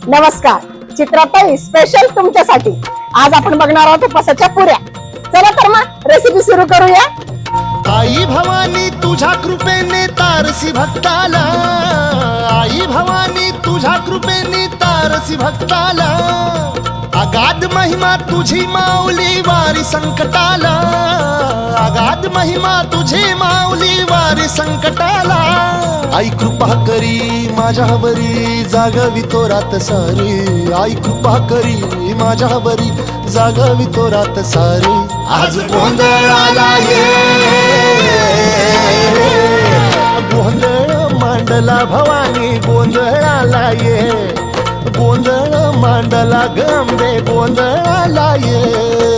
नमस्कार, चित्रताई स्पेशल तुमच्यासाठी आज आपण बघणार आहोत उपासाच्या पुऱ्या. चला तर मग रेसिपी सुरू करूया. आई भवानी तुझ्या कृपेने तारसी भक्ताला, आई भवानी तुझ्या कृपेने तारसी भक्ताला. अगाध महिमा तुझी माऊली वारी संकटाला, अगाध महिमा तुझी माऊली वारी संकटाला. आई कृपा करी माझ्यावरी जागवी तो रात सारी, आई कृपा करी माझ्यावरी जागवी तो रात सारी. आज गोंधळाला ये, गोंधळ मांडला भवानी गोंधळाला ये, गोंधळ मांडला गंबे गोंधळाला ये.